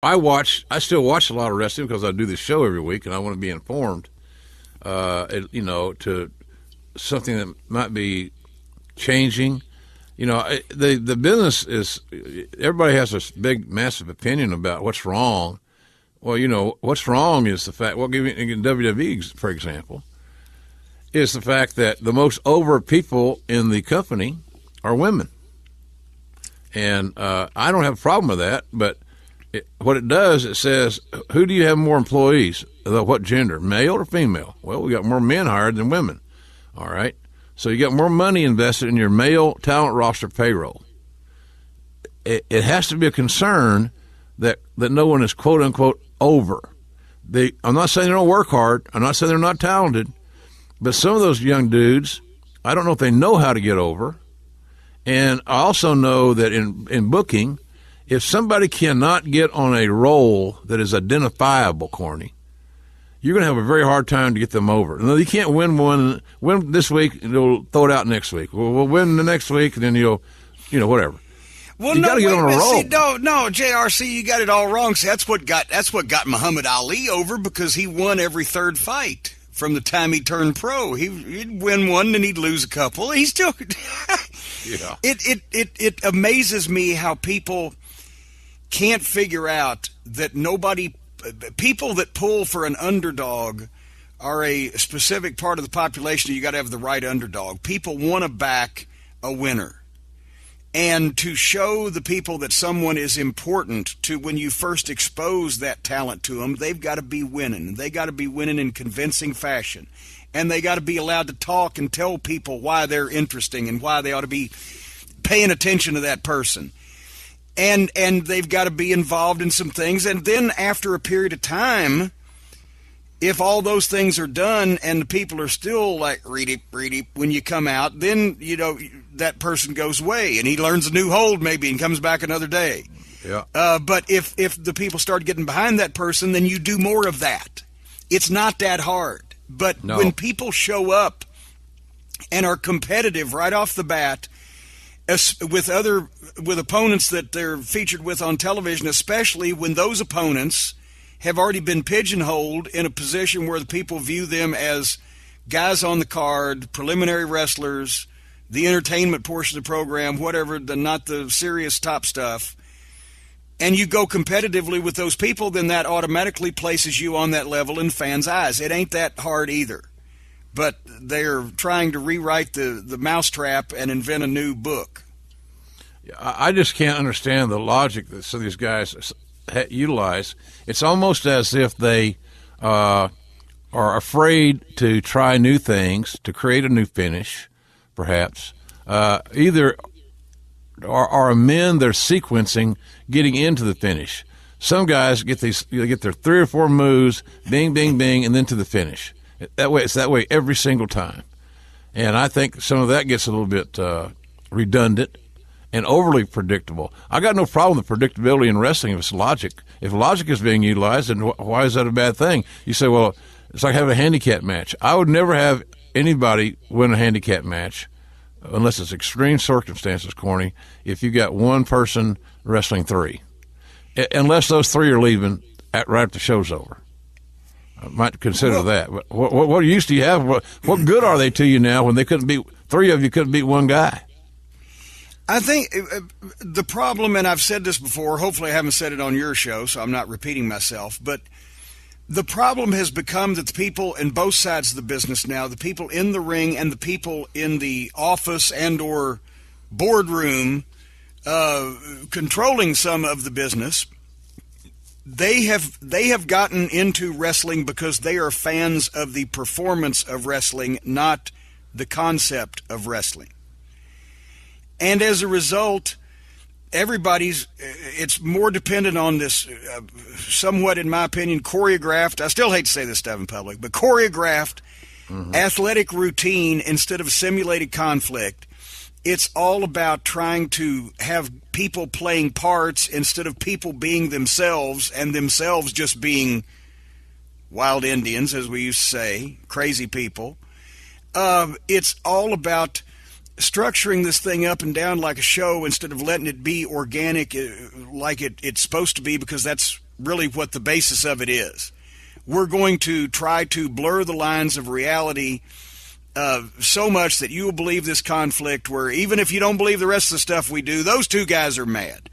I still watch a lot of wrestling because I do this show every week and I want to be informed. To something that might be changing. The business is, everybody has this big, massive opinion about what's wrong. Well, what's wrong is the fact, give me in WWE, for example, is the fact that the most over people in the company are women. And I don't have a problem with that, but what it does, it says, who do you have more employees? What gender, male or female? Well, we got more men hired than women. All right. So you got more money invested in your male talent roster payroll. It has to be a concern that no one is quote unquote over. I'm not saying they don't work hard. I'm not saying they're not talented, but some of those young dudes, I don't know if they know how to get over. And I also know that in booking, if somebody cannot get on a role that is identifiable, Corny, you're going to have a very hard time to get them over. No, you can't win this week and you'll throw it out next week. We'll win the next week and then whatever. Well, you got to get on a roll. See, no, JRC, you got it all wrong. See, that's what got Muhammad Ali over, because he won every third fight from the time he turned pro. He'd win one, then he'd lose a couple. He still. Yeah. It amazes me how people can't figure out that people that pull for an underdog are a specific part of the population. You got to have the right underdog. People want to back a winner. And to show the people that someone is important to, when you first expose that talent to them, they've got to be winning. They got to be winning in convincing fashion. And they got to be allowed to talk and tell people why they're interesting and why they ought to be paying attention to that person. And they've got to be involved in some things. And then after a period of time, if all those things are done and the people are still like, read it, when you come out, then, that person goes away and he learns a new hold maybe and comes back another day. Yeah. But if the people start getting behind that person, then you do more of that. It's not that hard. But when people show up and are competitive right off the bat, with opponents that they're featured with on television, especially when those opponents have already been pigeonholed in a position where the people view them as guys on the card, preliminary wrestlers, the entertainment portion of the program, whatever, not the serious top stuff, and you go competitively with those people, then that automatically places you on that level in fans' eyes. It ain't that hard either. But they're trying to rewrite the mousetrap and invent a new book. I just can't understand the logic that some of these guys utilize. It's almost as if they are afraid to try new things, to create a new finish, perhaps. Either or amend their sequencing getting into the finish. Some guys get their 3 or 4 moves, bing, bing, bing, and then to the finish. It's that way every single time. And I think some of that gets a little bit redundant and overly predictable. I got no problem with predictability in wrestling if it's logic. If logic is being utilized, then why is that a bad thing? You say, well, it's like having a handicap match. I would never have anybody win a handicap match unless it's extreme circumstances, Corny, if you got one person wrestling 3. Unless those 3 are leaving right after the show's over. I might consider that. But what use do you have? What good are they to you now when they couldn't beat 3 of you couldn't beat one guy? I think the problem, and I've said this before, hopefully I haven't said it on your show, so I'm not repeating myself, but the problem has become that the people in both sides of the business now, the people in the ring and the people in the office and or boardroom controlling some of the business, they have gotten into wrestling because they are fans of the performance of wrestling, not the concept of wrestling. And as a result, it's more dependent on this somewhat, in my opinion, choreographed, I still hate to say this stuff in public, but choreographed athletic routine instead of simulated conflict. It's all about trying to have people playing parts instead of people being themselves, and themselves just being wild Indians, as we used to say, crazy people. It's all about structuring this thing up and down like a show instead of letting it be organic like it's supposed to be, because that's really what the basis of it is. We're going to try to blur the lines of reality so much that you will believe this conflict, where even if you don't believe the rest of the stuff we do, those two guys are mad.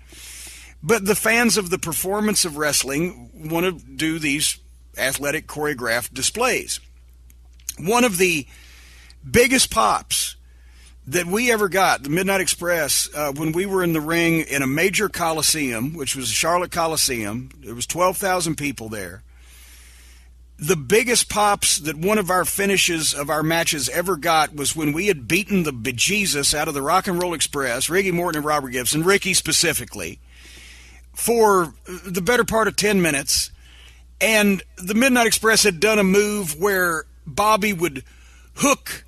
But the fans of the performance of wrestling want to do these athletic choreographed displays. One of the biggest pops that we ever got, the Midnight Express, when we were in the ring in a major coliseum, which was the Charlotte Coliseum. There was 12,000 people there. The biggest pops that one of our finishes of our matches ever got was when we had beaten the bejesus out of the Rock and Roll Express, Ricky Morton and Robert Gibson, Ricky specifically, for the better part of 10 minutes. And the Midnight Express had done a move where Bobby would hook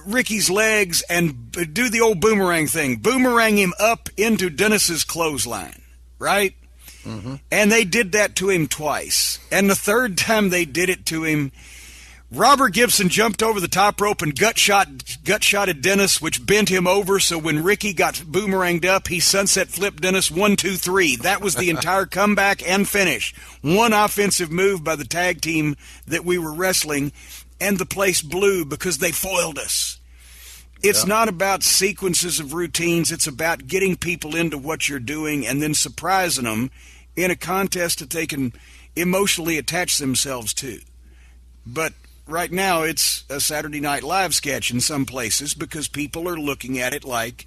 Ricky's legs and do the old boomerang thing, boomerang him up into Dennis's clothesline, right? Mm-hmm. And they did that to him twice. And the third time they did it to him, Robert Gibson jumped over the top rope and gut-shotted Dennis, which bent him over. So when Ricky got boomeranged up, he sunset flipped Dennis 1, 2, 3. That was the entire comeback and finish. One offensive move by the tag team that we were wrestling, and the place blew because they foiled us. It's not about sequences of routines. It's about getting people into what you're doing and then surprising them in a contest that they can emotionally attach themselves to. But right now it's a Saturday Night Live sketch in some places because people are looking at it like,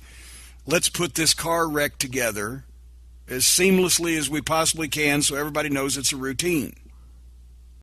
let's put this car wreck together as seamlessly as we possibly can so everybody knows it's a routine.